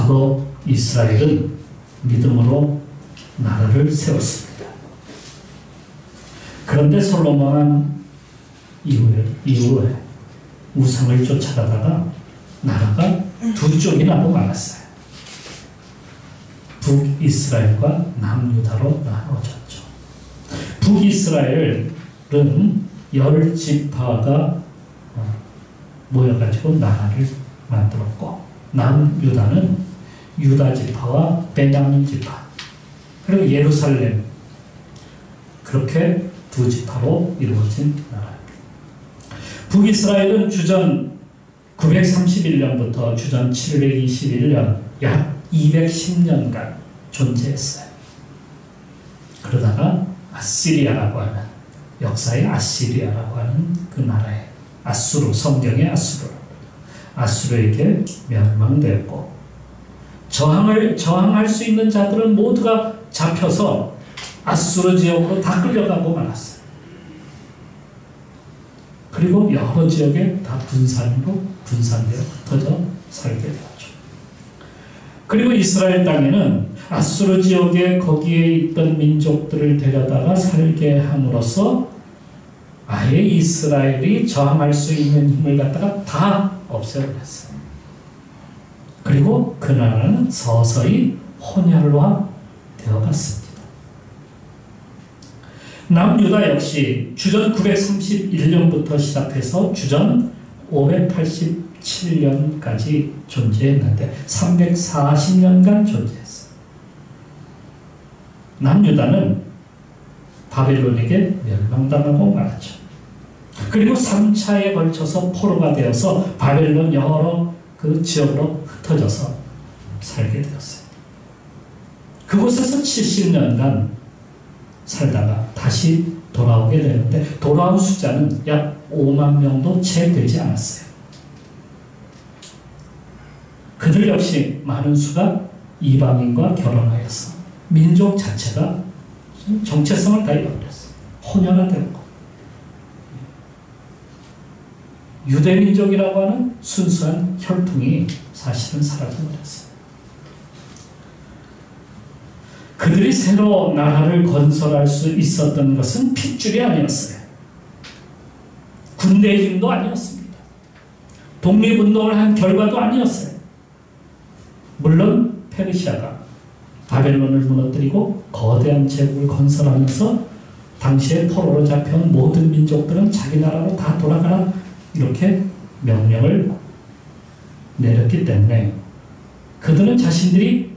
과거 이스라엘은 믿음으로 나라를 세웠습니다. 그런데 솔로몬 이후에 우상을 쫓아가다가 나라가 두 쪽이 나고 말았어요. 북이스라엘과 남유다로 나눠졌죠. 북이스라엘은 10지파가 모여가지고 나라를 만들었고, 남유다는 유다지파와 베냐민지파, 그리고 예루살렘, 그렇게 두 지파로 이루어진 나라입니다. 북이스라엘은 주전 931년부터 주전 721년 약 210년간 존재했어요. 그러다가 아시리아라고 하는, 역사의 아시리아라고 하는 그 나라에, 아수르, 성경의 아수르에게 멸망되었고, 저항할 수 있는 자들은 모두가 잡혀서 아수르 지역으로 다 끌려가고 말았어요. 그리고 여러 지역에 다 분산되어 흩어져 살게 되었죠. 그리고 이스라엘 땅에는 아수르 지역에 거기에 있던 민족들을 데려다가 살게 함으로써 아예 이스라엘이 저항할 수 있는 힘을 갖다가 다 없애버렸어요. 그리고 그 나라는 서서히 혼혈화 되어갔습니다. 남유다 역시 주전 931년부터 시작해서 주전 587년까지 존재했는데 340년간 존재했어요. 남유다는 바벨론에게 멸망당하고 말았죠. 그리고 3차에 걸쳐서 포로가 되어서 바벨론 여러 그 지역으로 흩어져서 살게 되었어요. 그곳에서 70년간 살다가 다시 돌아오게 되는데 돌아온 숫자는 약 5만 명도 채 되지 않았어요. 그들 역시 많은 수가 이방인과 결혼하여서 민족 자체가 정체성을 다 잃어버렸어요. 혼혈화되고 유대민족이라고 하는 순수한 혈통이 사실은 사라져버렸어요. 그들이 새로 나라를 건설할 수 있었던 것은 핏줄이 아니었어요. 군대의 힘도 아니었습니다. 독립운동을 한 결과도 아니었어요. 물론 페르시아가 바벨론을 무너뜨리고 거대한 제국을 건설하면서 당시에 포로로 잡혀온 모든 민족들은 자기 나라로 다 돌아가라 이렇게 명령을 내렸기 때문에 그들은 자신들이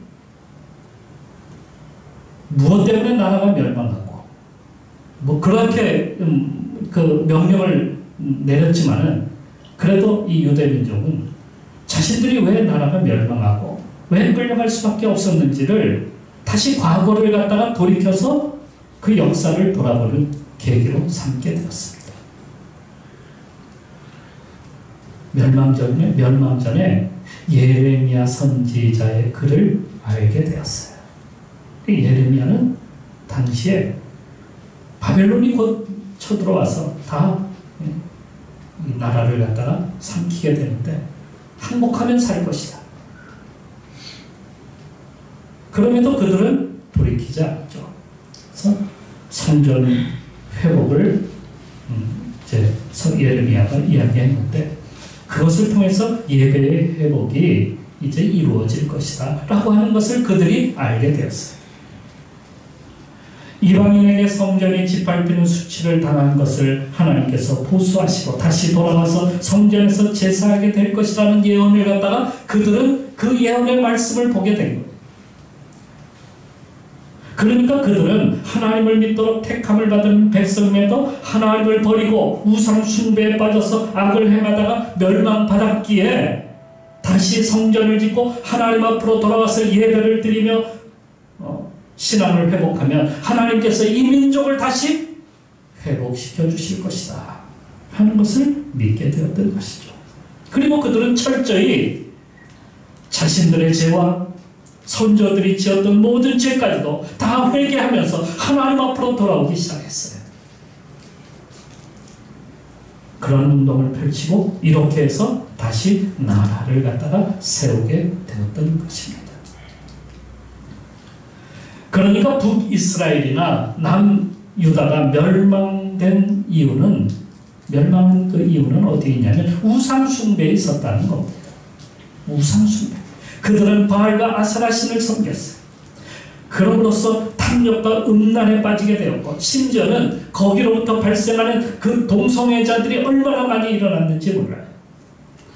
무엇 때문에 나라가 멸망하고 뭐 그렇게 그 명령을 내렸지만은 그래도 이 유대민족은 자신들이 왜 나라가 멸망하고 왜 끌려갈 수밖에 없었는지를 다시 과거를 갖다가 돌이켜서 그 역사를 돌아보는 계기로 삼게 되었습니다. 멸망 전에 예레미야 선지자의 글을 알게 되었어요. 예레미야는 당시에 바벨론이 곧 쳐들어와서 다 이 나라를 갖다가 삼키게 되는데 항복하면 살 것이다. 그럼에도 그들은 돌이키지 않았죠. 그래서 성전 회복을 이제 예레미야가 이야기했는데 그것을 통해서 예배의 회복이 이제 이루어질 것이다 라고 하는 것을 그들이 알게 되었어요. 이방인에게 성전이 짓밟히는 수치를 당한 것을 하나님께서 보수하시고 다시 돌아와서 성전에서 제사하게 될 것이라는 예언을 갖다가 그들은 그 예언의 말씀을 보게 된 거예요. 그러니까 그들은 하나님을 믿도록 택함을 받은 백성임에도 하나님을 버리고 우상 숭배에 빠져서 악을 행하다가 멸망받았기에 다시 성전을 짓고 하나님 앞으로 돌아와서 예배를 드리며 신앙을 회복하면 하나님께서 이 민족을 다시 회복시켜 주실 것이다 하는 것을 믿게 되었던 것이죠. 그리고 그들은 철저히 자신들의 죄와 선조들이 지었던 모든 죄까지도 다 회개하면서 하나님 앞으로 돌아오기 시작했어요. 그런 운동을 펼치고 이렇게 해서 다시 나라를 갖다가 세우게 되었던 것입니다. 그러니까 북이스라엘이나 남유다가 멸망한 그 이유는 어디에 있냐면 우상숭배에 있었다는 겁니다. 우상숭배. 그들은 바알과 아세라 신을 섬겼어요. 그럼으로써 탐욕과 음란에 빠지게 되었고, 심지어는 거기로부터 발생하는 그 동성애자들이 얼마나 많이 일어났는지 몰라요.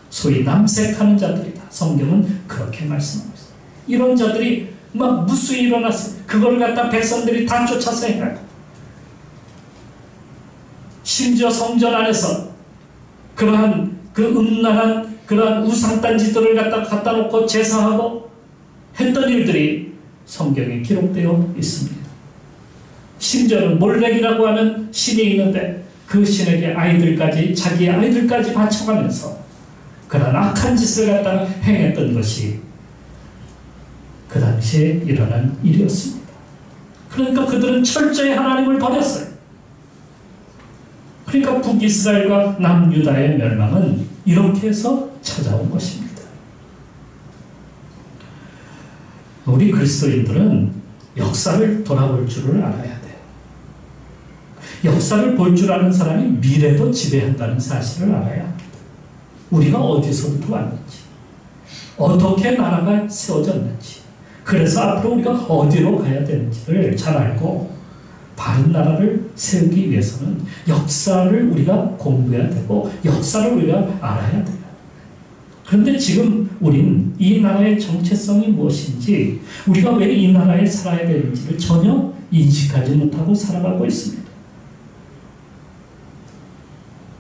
소위 남색하는 자들이다. 성경은 그렇게 말씀하고 있어요. 이런 자들이 막 무수히 일어났어요. 그걸 갖다 백성들이 다 쫓아서 행하고, 심지어 성전 안에서 그러한 그 음란한 그러한 우상단지들을 갖다 놓고 제사하고 했던 일들이 성경에 기록되어 있습니다. 심지어는 몰렉이라고 하는 신이 있는데 그 신에게 자기의 아이들까지 바쳐가면서 그런 악한 짓을 갖다가 행했던 것이 그 당시에 일어난 일이었습니다. 그러니까 그들은 철저히 하나님을 버렸어요. 그러니까 북이스라엘과 남유다의 멸망은 이렇게 해서 찾아온 것입니다. 우리 그리스도인들은 역사를 돌아볼 줄을 알아야 돼요. 역사를 볼 줄 아는 사람이 미래도 지배한다는 사실을 알아야 합니다. 우리가 어디서부터 왔는지, 어떻게 나라가 세워졌는지, 그래서 앞으로 우리가 어디로 가야 되는지를 잘 알고 바른 나라를 세우기 위해서는 역사를 우리가 공부해야 되고 역사를 우리가 알아야 돼요. 그런데 지금 우린 이 나라의 정체성이 무엇인지, 우리가 왜 이 나라에 살아야 되는지를 전혀 인식하지 못하고 살아가고 있습니다.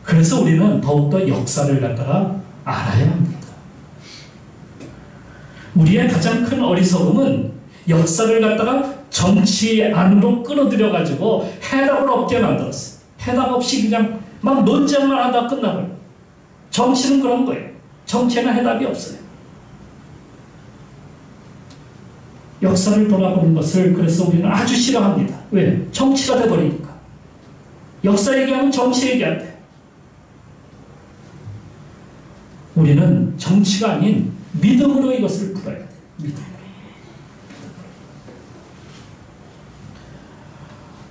그래서 우리는 더욱더 역사를 갖다가 알아야 합니다. 우리의 가장 큰 어리석음은 역사를 갖다가 정치 안으로 끌어들여가지고 해답을 없게 만들었어요. 해답 없이 그냥 막 논쟁만 하다 끝나버려요. 정치는 그런 거예요. 정치에는 해답이 없어요. 역사를 돌아보는 것을 그래서 우리는 아주 싫어합니다. 왜? 정치가 돼버리니까. 역사 얘기하면 정치 얘기한대. 우리는 정치가 아닌 믿음으로 이것을 풀어야 돼요. 믿음으로.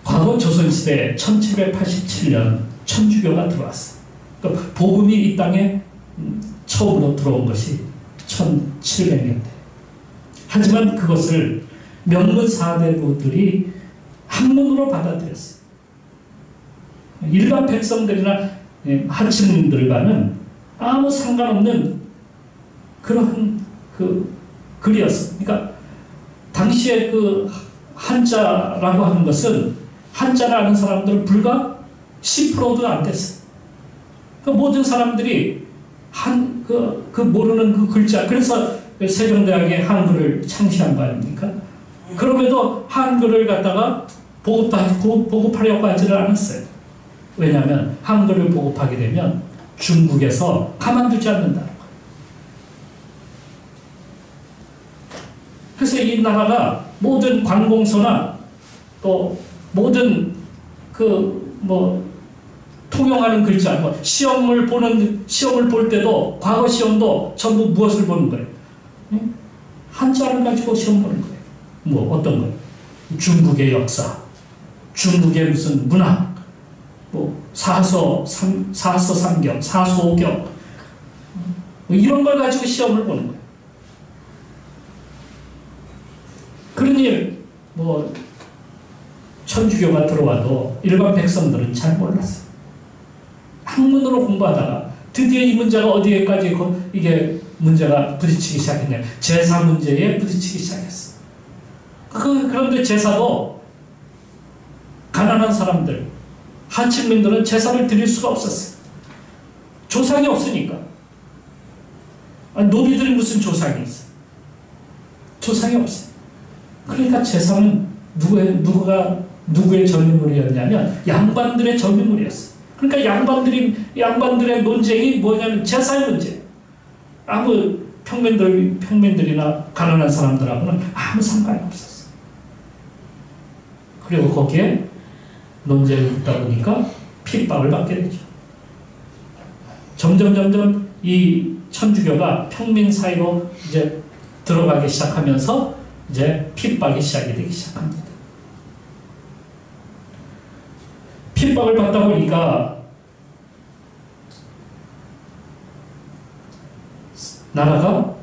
과거 조선시대 1787년 천주교가 들어왔어요. 그러니까 복음이 이 땅에 처음으로 들어온 것이 1700년대. 하지만 그것을 명문 사대부들이 학문으로 받아들였어요. 일반 백성들이나 하층민들과는 아무 상관없는 그런 글이었어요. 그러니까 당시에 그 한자라고 하는 것은 한자를 아는 사람들은 불과 10%도 안 됐어요. 그 모든 사람들이 모르는 그 글자, 그래서 세종대학에 한글을 창시한 거 아닙니까? 그럼에도 한글을 갖다가 보급하려고 하지를 않았어요. 왜냐하면 한글을 보급하게 되면 중국에서 가만두지 않는다. 그래서 이 나라가 모든 관공서나 또 모든 통용하는 글자, 시험을 볼 때도 과거 시험도 전부 무엇을 보는 거예요? 한자를 가지고 시험 보는 거예요. 어떤 거예요? 중국의 역사, 중국의 무슨 문학, 사서삼경, 사소경, 이런 걸 가지고 시험을 보는 거예요. 그러니 천주교가 들어와도 일반 백성들은 잘 몰랐어요. 학문으로 공부하다가 드디어 이 문제가 어디에까지 이게 문제가 부딪히기 시작했냐. 제사 문제에 부딪히기 시작했어. 그런데 제사도 가난한 사람들, 하층민들은 제사를 드릴 수가 없었어요. 조상이 없으니까. 노비들이 무슨 조상이 있어? 조상이 없어요. 그러니까 제사는 누구의 점유물이었냐면 양반들의 점유물이었어요. 그러니까 양반들의 논쟁이 뭐냐면 제사의 문제. 아무 평민들이나 가난한 사람들하고는 아무 상관이 없었어요. 그리고 거기에 논쟁을 듣다 보니까 핍박을 받게 되죠. 점점 이 천주교가 평민 사이로 이제 들어가기 시작하면서 이제 핍박이 시작이 되기 시작합니다. 핍박을 받다 보니까 나라가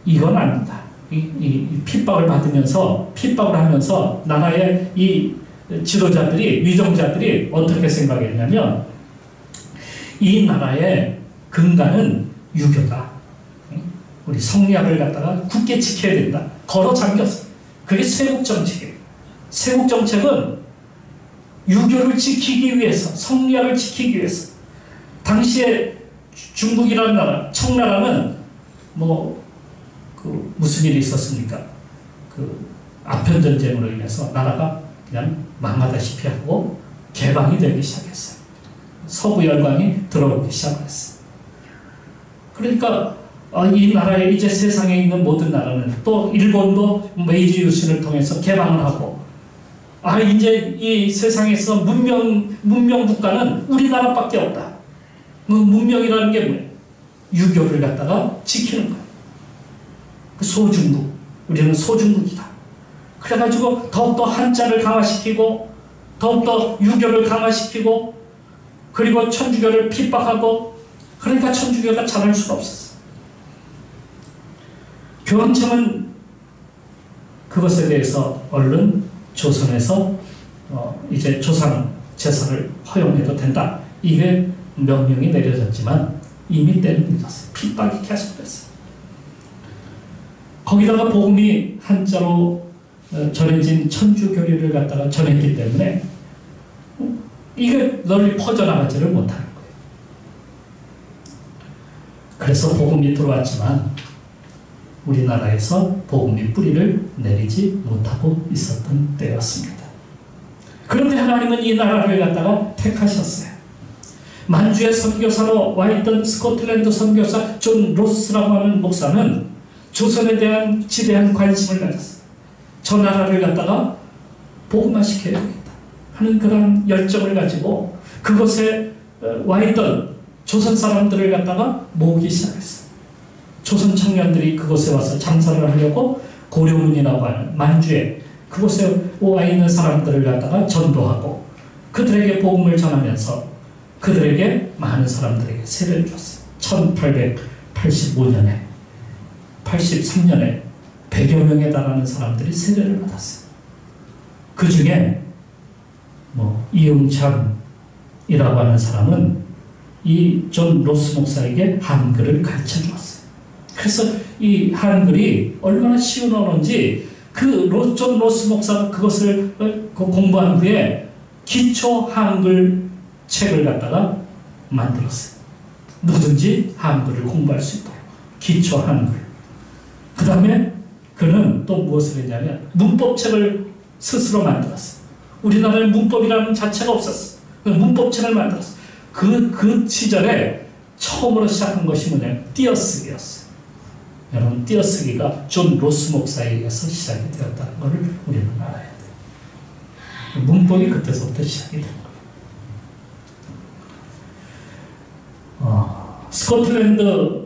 이건 아니다. 이 핍박을 받으면서 핍박을 하면서 나라의 이 지도자들이 위정자들이 어떻게 생각했냐면 이 나라의 근간은 유교다. 우리 성리학을 갖다가 굳게 지켜야 된다. 걸어 잠겼어. 그게 세국 정책이에요. 세국 정책은 유교를 지키기 위해서, 성리학을 지키기 위해서. 당시에 중국이라는 나라, 청나라는 무슨 일이 있었습니까? 아편전쟁으로 인해서 나라가 그냥 망하다시피 하고 개방이 되기 시작했어요. 서구 열강이 들어오기 시작했어요. 그러니까 이 나라에 이제 세상에 있는 모든 나라는 또 일본도 메이지 유신을 통해서 개방을 하고 이제 이 세상에서 문명 국가는 우리나라밖에 없다. 문명이라는 게 뭐예요? 유교를 갖다가 지키는 거예요. 소중국. 우리는 소중국이다. 그래가지고 더욱더 한자를 강화시키고 더욱더 유교를 강화시키고 그리고 천주교를 핍박하고 그러니까 천주교가 자랄 수가 없었어. 교황청은 그것에 대해서 얼른 조선에서 이제 조상 제사를 허용해도 된다. 이게 명령이 내려졌지만 이미 때는 늦었어요. 핍박이 계속됐어요. 거기다가 복음이 한자로 전해진 천주교리를 갖다가 전했기 때문에 이게 널리 퍼져나가지를 못하는 거예요. 그래서 복음이 들어왔지만 우리나라에서 복음이 뿌리를 내리지 못하고 있었던 때였습니다. 그런데 하나님은 이 나라를 갖다가 택하셨어요. 만주의 선교사로 와있던 스코틀랜드 선교사 존 로스라고 하는 목사는 조선에 대한 지대한 관심을 가졌어요. 저 나라를 갖다가 복음화시켜야 되겠다 하는 그런 열정을 가지고 그곳에 와있던 조선 사람들을 갖다가 모으기 시작했어요. 조선 청년들이 그곳에 와서 장사를 하려고 고려문이라고 하는 만주에 그곳에 와 있는 사람들을 갖다가 전도하고 그들에게 복음을 전하면서 그들에게 많은 사람들에게 세례를 줬어요. 1885년에 83년에 100여 명에 달하는 사람들이 세례를 받았어요. 그 중에 이응찬이라고 하는 사람은 이 존 로스 목사에게 한글을 가르쳐 주었어요. 그래서 이 한글이 얼마나 쉬운 언어인지 존 로스 목사가 그것을 공부한 후에 기초 한글 책을 갖다가 만들었어요. 누구든지 한글을 공부할 수 있도록 기초 한글. 그 다음에 그는 또 무엇을 했냐면 문법책을 스스로 만들었어요. 우리나라에 문법이라는 자체가 없었어요. 문법책을 만들었어요. 그 시절에 처음으로 시작한 것이 뭐냐면 띄어쓰기였어요. 여러분 띄어쓰기가 존 로스 목사에 의해서 시작이 되었다는 것을 우리는 알아야 돼요. 문법이 그때서부터 시작이 된 거예요. 스코틀랜드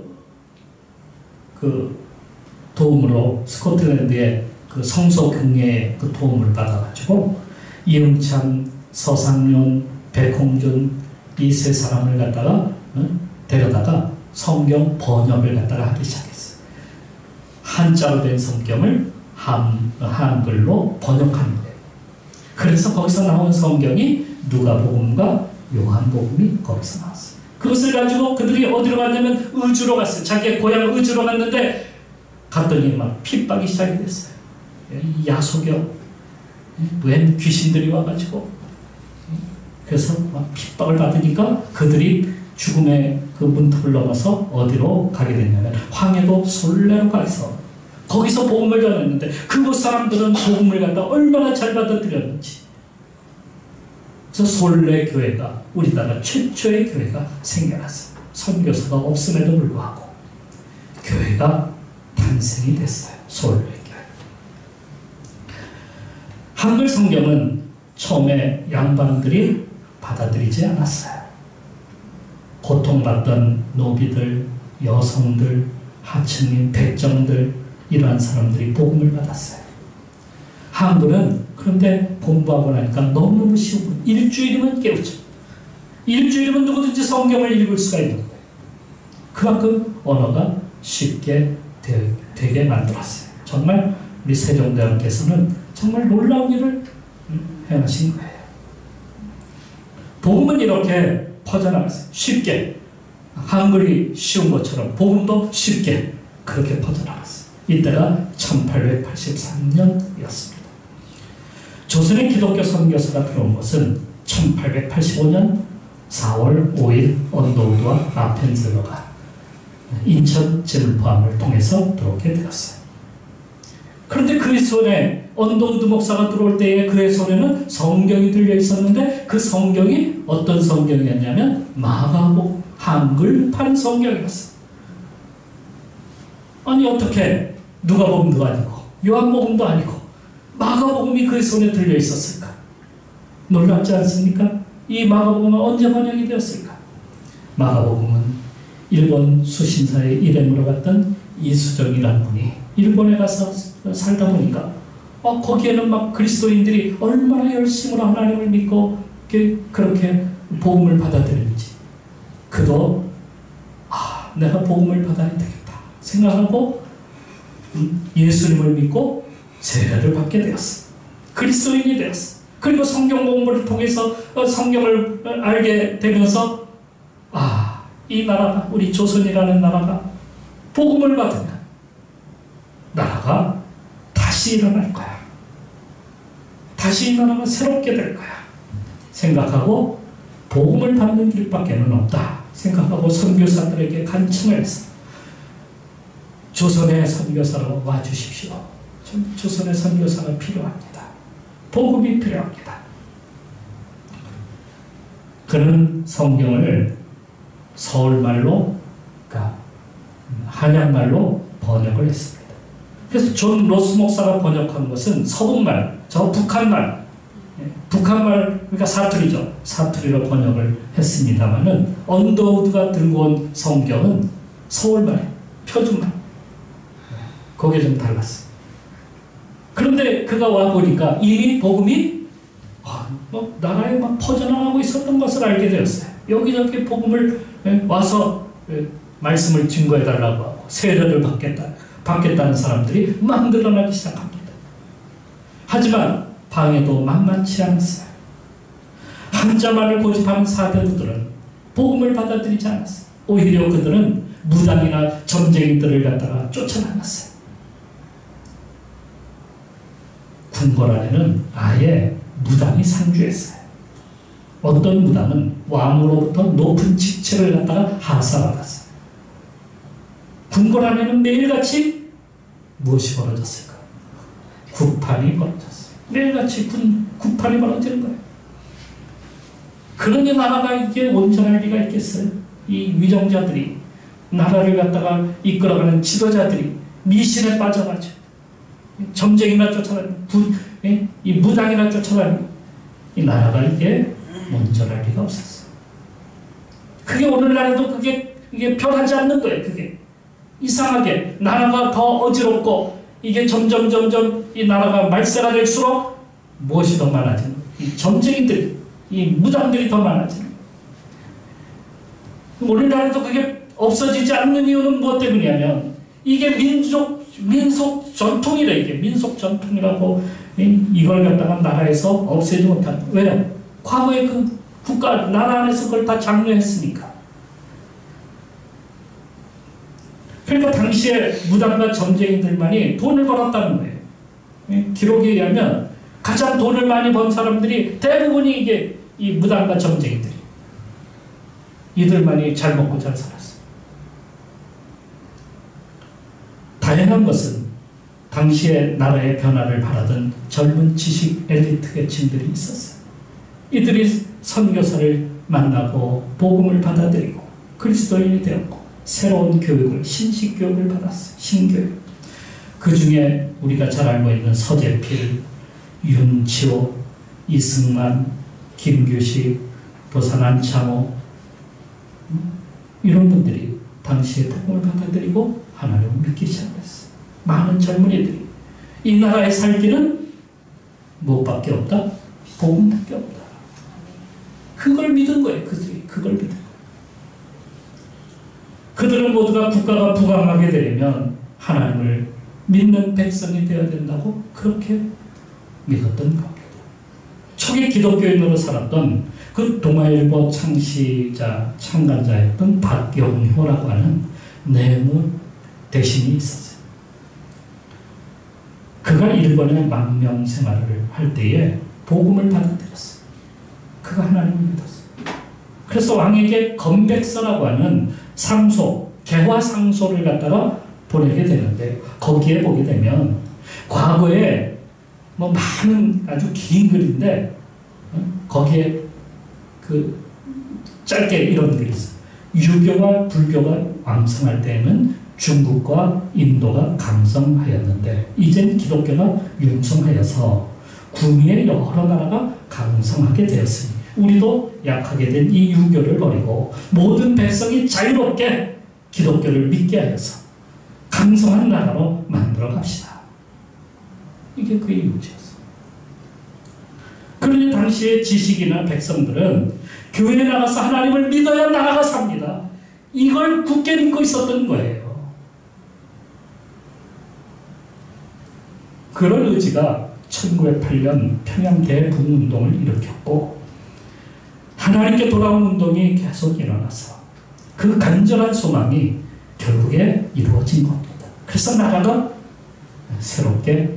도움으로 스코틀랜드의 성서 경례의 도움을 받아가지고 이응찬, 서상윤, 백홍준 이 세 사람을 갖다가 데려다가 성경 번역을 갖다가 하기 시작했어요. 한자로 된 성경을 한글로 번역하는 거예요. 그래서 거기서 나온 성경이 누가복음과 요한복음이 거기서 나왔어요. 그것을 가지고 그들이 어디로 갔냐면 의주로 갔어요. 자기의 고향 의주로 갔는데 갔더니 막 핍박이 시작이 됐어요. 야소경, 웬 귀신들이 와가지고 그래서 막 핍박을 받으니까 그들이 죽음의 그 문턱을 넘어서 어디로 가게 됐냐면 황해도 솔레로 가서 거기서 복음을 전했는데 그곳 사람들은 복음을 갖다 얼마나 잘 받아들였는지. 그래서 솔레 교회가 우리나라 최초의 교회가 생겨났어요. 선교사가 없음에도 불구하고 교회가 탄생이 됐어요. 솔레 교회. 한글 성경은 처음에 양반들이 받아들이지 않았어요. 고통받던 노비들, 여성들, 하층민, 백정들 이러한 사람들이 복음을 받았어요. 한글은 그런데 공부하고 나니까 너무너무 쉬우고 일주일이면 깨우쳐. 일주일이면 누구든지 성경을 읽을 수가 있는 거예요. 그만큼 언어가 쉽게 되게 만들었어요. 정말 우리 세종대왕께서는 정말 놀라운 일을 행하신 거예요. 복음은 이렇게 퍼져나갔어요. 쉽게. 한글이 쉬운 것처럼 복음도 쉽게 그렇게 퍼져나갔어요. 이때가 1883년이었습니다. 조선의 기독교 선교사가 들어온 것은 1885년 4월 5일 언더우드와 아펜셀러가 인천 진포항을 통해서 들어오게 되었어요. 그런데 그의 손에 언더우드 목사가 들어올 때에 그의 손에는 성경이 들려 있었는데 그 성경이 어떤 성경이었냐면 마가복음 한글판 성경이었어요. 아니 어떻게 누가복음도 아니고 요한복음도 아니고 마가복음이 그의 손에 들려 있었을까? 놀랍지 않습니까? 이 마가복음은 언제 번역이 되었을까? 마가복음은 일본 수신사에 일행으로 갔던 이수정이라는 분이 일본에 가서 살다 보니까 거기에는 막 그리스도인들이 얼마나 열심으로 하나님을 믿고 그렇게 복음을 받아들였는지 그도 내가 복음을 받아야 되겠다 생각하고 예수님을 믿고 세례를 받게 되었어. 그리스도인이 되었어. 그리고 성경 공부를 통해서 성경을 알게 되면서 이 나라가 우리 조선이라는 나라가 복음을 받으면 나라가 다시 일어날 거야. 다시 이 나라가 새롭게 될 거야. 생각하고 복음을 받는 길밖에는 없다. 생각하고 선교사들에게 간청을 했어. 조선의 선교사로 와주십시오. 조선의 선교사가 필요합니다. 복음이 필요합니다. 그는 성경을 서울말로, 그러니까 한양말로 번역을 했습니다. 그래서 존 로스 목사가 번역한 것은 서북말, 저 북한말, 그러니까 사투리죠. 사투리로 번역을 했습니다만은 언더우드가 들고 온 성경은 서울말, 표준말. 거기에 좀 달랐어요. 그런데 그가 와보니까 이미 복음이 나라에 막 퍼져나가고 있었던 것을 알게 되었어요. 여기저기 복음을 와서 말씀을 증거해달라고 하고 세례를 받겠다는 사람들이 막 늘어나기 시작합니다. 하지만 방해도 만만치 않았어요. 한자만을 고집하는 사대부들은 복음을 받아들이지 않았어요. 오히려 그들은 무당이나 점쟁이들을 갖다가 쫓아다녔어요. 궁궐 안에는 아예 무당이 상주했어요. 어떤 무당은 왕으로부터 높은 직책을 갖다가 하사받았어요. 궁궐 안에는 매일같이 무엇이 벌어졌을까? 구판이 벌어졌어요. 매일같이 구판이 벌어지는 거예요. 그러니 나라가 이게 온전할 리가 있겠어요? 이 위정자들이 나라를 갖다가 이끌어가는 지도자들이 미신에 빠져가지고 점쟁이나 쫓아다니고 이 무당이나 쫓아다니고 이 나라가 이게 온전할 리가 없었어요. 그게 오늘날에도 이게 변하지 않는 거예요. 그게 이상하게 나라가 더 어지럽고 이게 점점 이 나라가 말세가 될수록 무엇이 더 많아지는 거예요. 이 점쟁이들, 이 무당들이 더 많아지는 거예요. 오늘날에도 그게 없어지지 않는 이유는 무엇 때문이냐면 이게 민속 전통이래. 이게 민속 전통이라고 이걸 갖다가 나라에서 없애지 못하는. 왜요? 과거에 그 국가 나라 안에서 그걸 다 장려했으니까. 그러니까 당시에 무당과 점쟁이들만이 돈을 벌었다는 거예요. 기록에 의하면 가장 돈을 많이 번 사람들이 대부분이 이게 이 무당과 점쟁이들이. 이들만이 잘 먹고 잘 살았어요. 다양한 것은 당시의 나라의 변화를 바라던 젊은 지식 엘리트 계층들이 있었어요. 이들이 선교사를 만나고 복음을 받아들이고 그리스도인이 되었고 새로운 교육을 신식 교육을 받았어요. 신교육. 그 중에 우리가 잘 알고 있는 서재필, 윤치호, 이승만, 김규식, 도산 안창호 이런 분들이 당시에 복음을 받아들이고 하나님을 믿기 시작했어요. 많은 젊은이들이 이 나라의 살 길은 무엇밖에 없다? 복음밖에 없다. 그걸 믿은 거예요. 그걸 믿은 거예요. 그들은 모두가 국가가 부강하게 되려면 하나님을 믿는 백성이 되어야 된다고 그렇게 믿었던 겁니다. 초기 기독교인으로 살았던 그 동아일보 창시자, 창간자였던 박영효라고 하는 내무 대신이 있었어요. 그가 일본에 망명 생활을 할 때에 복음을 받아들였어요. 그가 하나님을 믿었어요. 그래서 왕에게 건백서라고 하는 상소, 개화상소를 갖다가 보내게 되는데 거기에 보게 되면 과거에 뭐 많은 아주 긴 글인데 거기에 그 짧게 이런 글이 있어요. 유교와 불교가 왕성할 때에는 중국과 인도가 강성하였는데 이젠 기독교가 융성하여서 구미의 여러 나라가 강성하게 되었으니 우리도 약하게 된 이 유교를 버리고 모든 백성이 자유롭게 기독교를 믿게 하여서 강성한 나라로 만들어 갑시다. 이게 그의 요지였어요. 그러니 당시의 지식이나 백성들은 교회에 나가서 하나님을 믿어야 나라가 삽니다. 이걸 굳게 믿고 있었던 거예요. 그런 의지가 1908년 평양 대북운동을 일으켰고 하나님께 돌아온 운동이 계속 일어나서 그 간절한 소망이 결국에 이루어진 겁니다. 그래서 나라가 새롭게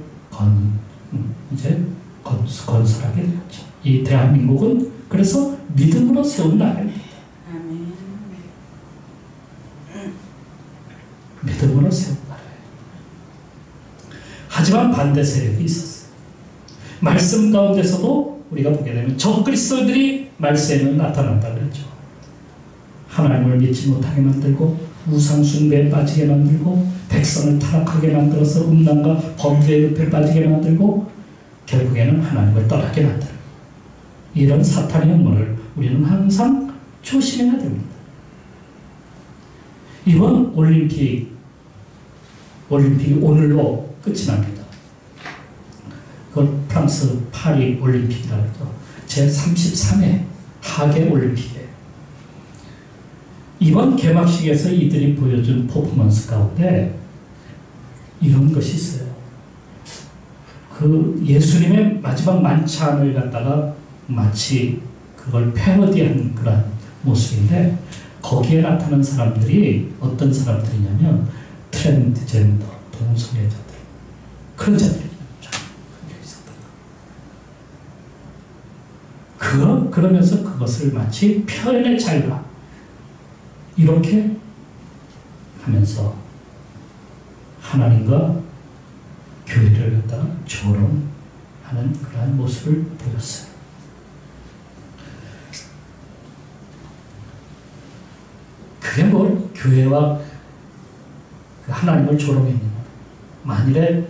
건설하게 되었죠. 이 대한민국은 그래서 믿음으로 세운 나라입니다. 믿음으로 세운 나라예요. 하지만 반대 세력이 있었어요. 말씀 가운데서도 우리가 보게 되면 적그리스도들이 말세에는 나타난다 그랬죠. 하나님을 믿지 못하게 만들고 우상 숭배에 빠지게 만들고 백성을 타락하게 만들어서 음란과 범죄의 늪에 빠지게 만들고 결국에는 하나님을 떠나게 만들고 이런 사탄의 음모를 우리는 항상 조심해야 됩니다. 이번 올림픽이 오늘로 끝이 납니다. 그걸 프랑스 파리 올림픽이라고 하죠. 제33회 하계 올림픽이에요. 이번 개막식에서 이들이 보여준 퍼포먼스 가운데 이런 것이 있어요. 그 예수님의 마지막 만찬을 갖다가 마치 그걸 패러디한 그런 모습인데 거기에 나타난 사람들이 어떤 사람들이냐면 트랜스젠더, 동성애자들 그런 자들이 있었다. 그러면서 그것을 마치 표현의 자유라 이렇게 하면서 하나님과 교회를 갖다가 조롱하는 그러한 모습을 보였어요. 그게 뭘 교회와 하나님을 조롱했느냐. 만일에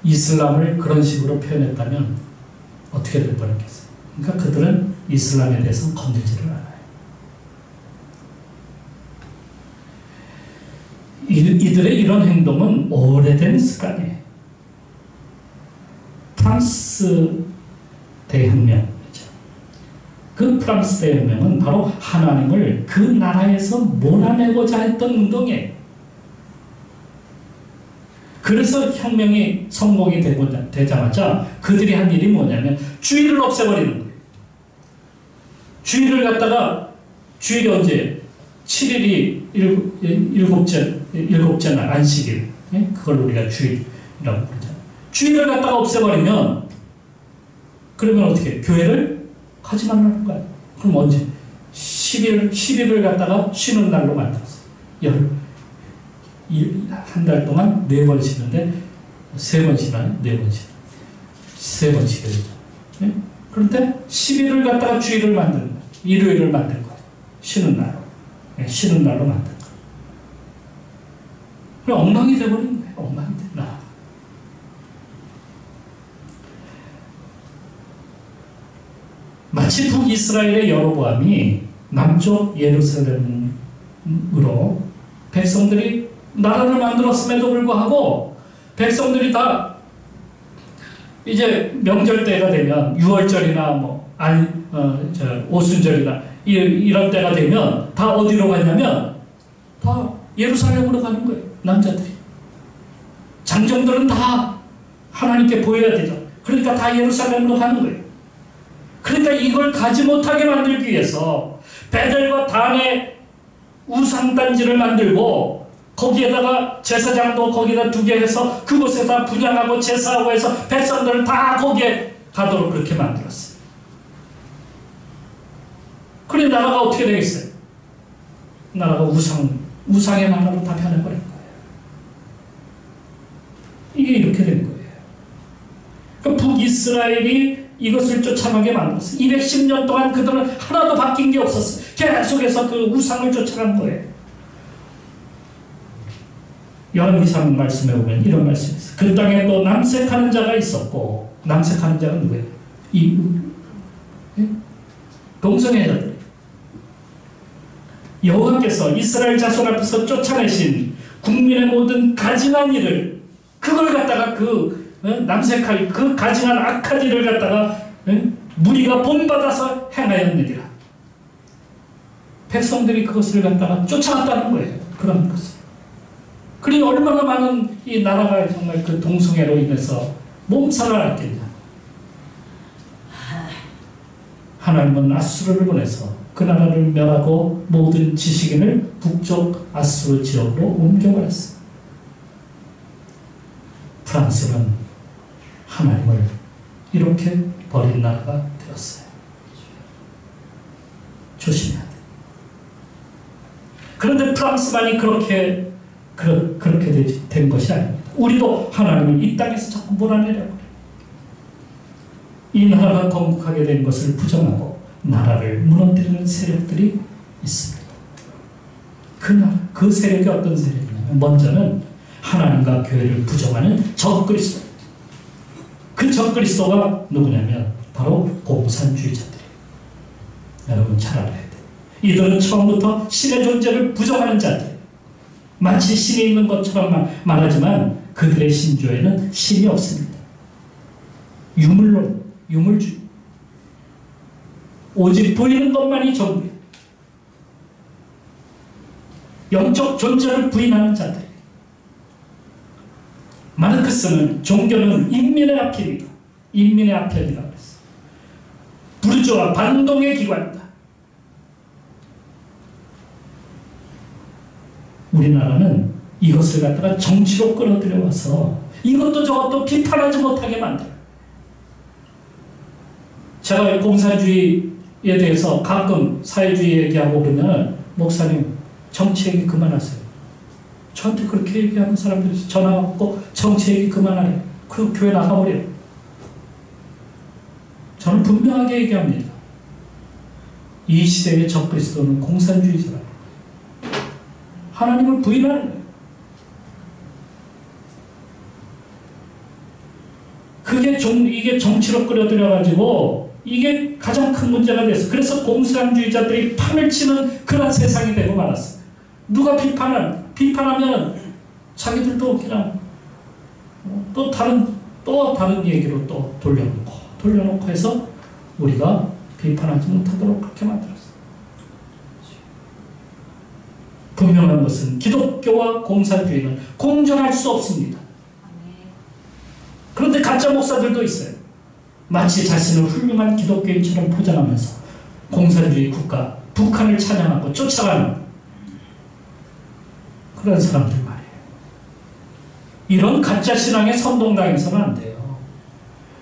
이슬람을 그런 식으로 표현했다면 어떻게 될 뻔했겠어요. 그러니까 그들은 이슬람에 대해서 건들지를 않아요. 이들의 이런 행동은 오래된 습관이에요. 프랑스 대혁명이죠. 그 프랑스 대혁명은 바로 하나님을 그 나라에서 몰아내고자 했던 운동이에요. 그래서 혁명이 성공이 되자마자 그들이 한 일이 뭐냐면 주일을 없애버리는 거예요. 주일을 갖다가 주일이 언제 7일이 일곱째 날 안식일 그걸 우리가 주일이라고 부르잖아요. 주일을 갖다가 없애버리면 그러면 어떻게 해요? 교회를 가지 말라는 거예요. 그럼 언제? 10일을 갖다가 쉬는 날로 만들었어요. 한 달 동안 4번 쉬는데 3번 쉬나요? 4번 쉬나요? 3번 쉬게 되죠. 네? 그런데 10일을 갖다가 주일을 만든 거예요. 일요일을 만든 거예요. 쉬는 날로. 네, 쉬는 날로 만든 거예요. 그럼 엉망이 돼버린 거예요. 엉망이 된다. 마치 북이스라엘의 여로보암이 남쪽 예루살렘을 백성들이 나라를 만들었음에도 불구하고 백성들이 다 이제 명절 때가 되면 6월절이나 오순절이나 이런 때가 되면 다 어디로 가냐면 다 예루살렘으로 가는 거예요. 남자들이. 장정들은 다 하나님께 보여야 되죠. 그러니까 다 예루살렘으로 가는 거예요. 그러니까 이걸 가지 못하게 만들기 위해서 베델과 단의 우상단지를 만들고 거기에다가 제사장도 거기다 두게 해서 그곳에다 분양하고 제사하고 해서 백성들을 다 거기에 가도록 그렇게 만들었어요. 그래 나라가 어떻게 되겠어요? 나라가 우상의 나라로 다 변해버린 거예요. 이게 이렇게 된 거예요. 그러니까 북이스라엘이 이것을 쫓아가게 만들었어요. 210년 동안 그들은 하나도 바뀐 게 없었어요. 계속해서 그 우상을 쫓아간 거예요. 열왕기상 말씀에 보면 이런 말씀이 있어요. 그 땅에 또 남색하는 자가 있었고, 남색하는 자가 누구예요? 동성애자들. 여호와께서 이스라엘 자손 앞에서 쫓아내신 국민의 모든 가증한 일을, 그걸 갖다가 남색할 그 가증한 악한 일을 갖다가 무리가 본받아서 행하였느니라. 백성들이 그것을 갖다가 쫓아갔다는 거예요. 그런 것을. 그리고 얼마나 많은 이 나라가 정말 그 동성애로 인해서 몸살을 앓겠냐. 하나님은 아수르를 보내서 그 나라를 멸하고 모든 지식인을 북쪽 아수르 지역으로 옮겨버렸어요. 프랑스는 하나님을 이렇게 버린 나라가 되었어요. 조심해야 돼요. 그런데 프랑스만이 그렇게 된 것이 아닙니다. 우리도 하나님을 이 땅에서 자꾸 몰아내려고 해요. 이 나라가 건국하게 된 것을 부정하고 나라를 무너뜨리는 세력들이 있습니다. 그 세력이 어떤 세력이냐면 먼저는 하나님과 교회를 부정하는 적그리스도. 그 적그리스도가 누구냐면 바로 공산주의자들이에요. 여러분 잘 알아야 돼요. 이들은 처음부터 신의 존재를 부정하는 자들. 마치 신이 있는 것처럼 말하지만 그들의 신조에는 신이 없습니다. 유물론, 유물주의. 오직 보이는 것만이 전부예요. 영적 존재를 부인하는 자들. 마르크스는 종교는 인민의 앞입니다. 인민의 앞편이라고 했어요. 부르주아 반동의 기관이다. 우리나라는 이것을 갖다가 정치로 끌어들여와서 이것도 저것도 비판하지 못하게 만들어요. 제가 공산주의에 대해서 가끔 사회주의 얘기하고 그러면 목사님 정치 얘기 그만하세요. 저한테 그렇게 얘기하는 사람들이 전화 왔고 정치 얘기 그만하래. 그리고 교회 나가버려요. 저는 분명하게 얘기합니다. 이 시대의 적그리스도는 공산주의자라. 하나님을 부인하는 거예요. 이게 정치로 끌어들여가지고 이게 가장 큰 문제가 됐어. 그래서 공산주의자들이 판을 치는 그런 세상이 되고 말았어요. 누가 비판하면 자기들도 그냥 또 다른 얘기로 또 돌려놓고 해서 우리가 비판하지 못하도록 그렇게 만들었어요. 분명한 것은 기독교와 공산주의는 공존할 수 없습니다. 그런데 가짜 목사들도 있어요. 마치 자신을 훌륭한 기독교인처럼 포장하면서 공산주의 국가, 북한을 찬양하고 쫓아가는 그런 사람들 말이에요. 이런 가짜 신앙에 선동당해서는 안 돼요.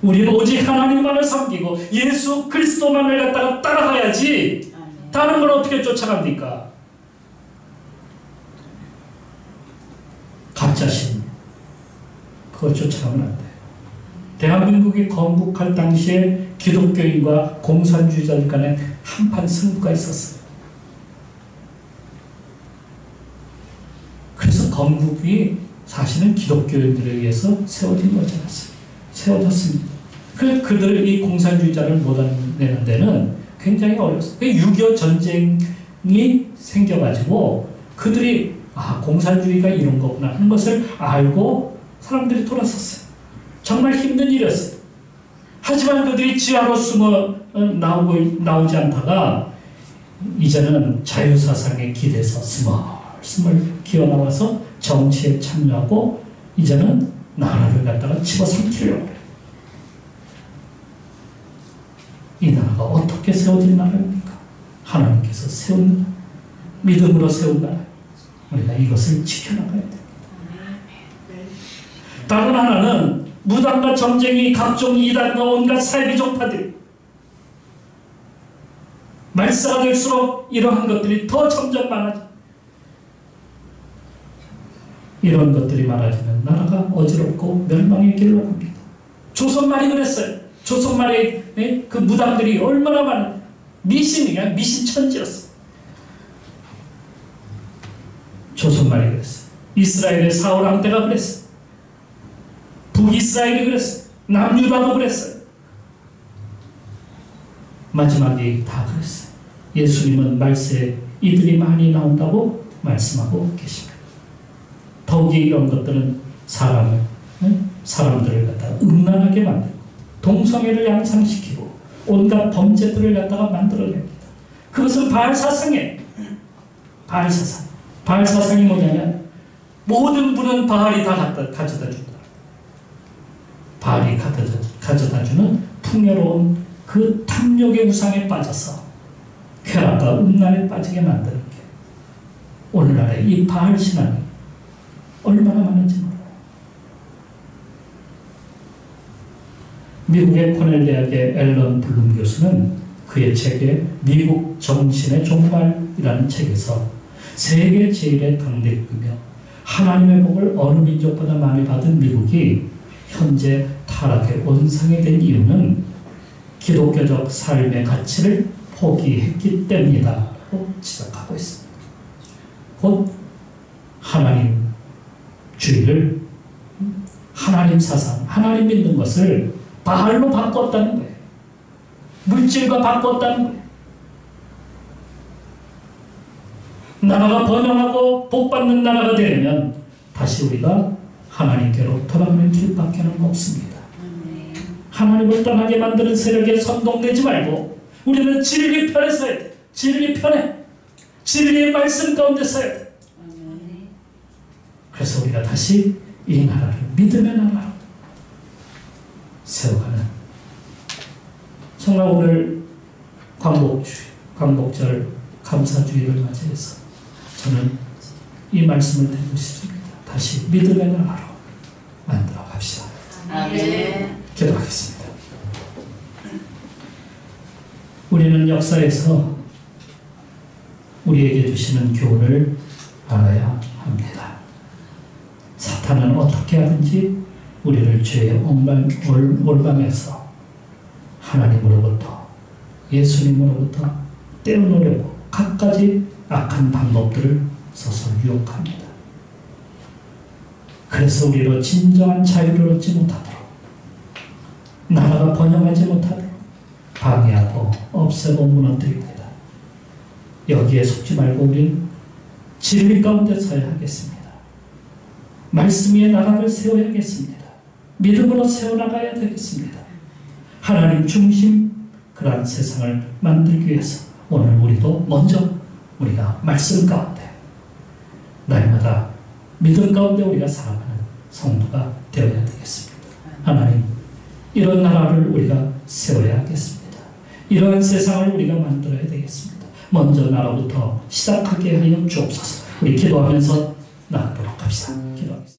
우리는 오직 하나님만을 섬기고 예수 그리스도만을 갖다가 따라가야지 다른 걸 어떻게 쫓아갑니까? 가짜신 그걸 쫓아가면 안 돼요. 대한민국이 건국할 당시에 기독교인과 공산주의자들 간에 한판 승부가 있었어요. 그래서 건국이 사실은 기독교인들에 의해서 세워진 거지 않았어요. 세워졌습니다. 그들 이 공산주의자를 몰아내는 데는 굉장히 어려웠어요. 6.25 전쟁이 생겨가지고 그들이 공산주의가 이런 거구나 하는 것을 알고 사람들이 돌아섰어요. 정말 힘든 일이었어요. 하지만 그들이 지하로 숨어 나오지 않다가 이제는 자유사상에 기대서 스멀스멀 기어나와서 정치에 참여하고 이제는 나라를 갖다가 집어삼키려고 해요. 이 나라가 어떻게 세워진 나라입니까? 하나님께서 세운 나라, 믿음으로 세운 나라. 우리가 이것을 지켜나가야 됩니다. 다른 하나는 무당과 점쟁이, 각종 이단과 온갖 사이비종파들, 말세가 될수록 이러한 것들이 더 점점 많아져. 이런 것들이 많아지면 나라가 어지럽고 멸망의 길로 갑니다. 조선말이 그랬어요. 조선말의 그 무당들이 얼마나 많은 미신이야, 미신천지였어. 조선말이 그랬어요. 이스라엘의 사울왕 때가 그랬어요. 북이스라엘이 그랬어요. 남유다도 그랬어요. 마지막에 다 그랬어요. 예수님은 말세에 이들이 많이 나온다고 말씀하고 계십니다. 더욱이 이런 것들은 사람들을 갖다가 음란하게 만들고 동성애를 양상시키고 온갖 범죄들을 갖다가 만들어냅니다. 그것은 바알사상이에요. 바알사상. 바알사상이 뭐냐면 모든 분은 바알이 다 가져다 준다. 바알이 가져다 주는 풍요로운 그 탐욕의 우상에 빠져서 쾌락과 음란에 빠지게 만드는 게 오늘날의 이 바알 신앙이 얼마나 많은지 몰라요. 미국의 코넬 대학의 앨런 블룸 교수는 그의 책에 미국 정신의 종말이라는 책에서 세계 제일의 강대국이며 하나님의 복을 어느 민족보다 많이 받은 미국이 현재 타락의 원상이 된 이유는 기독교적 삶의 가치를 포기했기 때문이다 라고 지적하고 있습니다. 곧 하나님주의를, 하나님 사상, 하나님 믿는 것을 바알로 바꿨다는 거예요. 물질과 바꿨다는 거예요. 나라가 번영하고 복받는 나라가 되려면 다시 우리가 하나님께로 돌아가는 길밖에 없습니다. 하나님을 떠나게 만드는 세력에 선동되지 말고 우리는 진리 편에 서야 돼. 진리 편에. 진리의 말씀 가운데 서야 돼. 그래서 우리가 다시 이 나라를 믿음의 나라로 세워가는, 정말 오늘 광복절 감사주의를 맞이해서 저는 이 말씀을 드리고 싶습니다. 다시 믿음의 나라로 만들어 갑시다. 아멘. 기도하겠습니다. 우리는 역사에서 우리에게 주시는 교훈을 알아야 합니다. 사탄은 어떻게 하든지 우리를 죄의 올방에서 하나님으로부터, 예수님으로부터 떼어놓으려고 갖가지 악한 방법들을 써서 유혹합니다. 그래서 우리로 진정한 자유를 얻지 못하도록, 나라가 번영하지 못하도록 방해하고 없애고 무너뜨립니다. 여기에 속지 말고 우리는 진리 가운데 서야 하겠습니다. 말씀 위에 나라를 세워야겠습니다. 믿음으로 세워나가야 되겠습니다. 하나님 중심 그러한 세상을 만들기 위해서 오늘 우리도 먼저 우리가 말씀 가운데 날마다 믿음 가운데 우리가 살아가는 성도가 되어야 되겠습니다. 하나님, 이런 나라를 우리가 세워야 하겠습니다. 이러한 세상을 우리가 만들어야 되겠습니다. 먼저 나라부터 시작하게 하여 주옵소서. 우리 기도하면서 나가도록 합시다. 기도하겠습니다.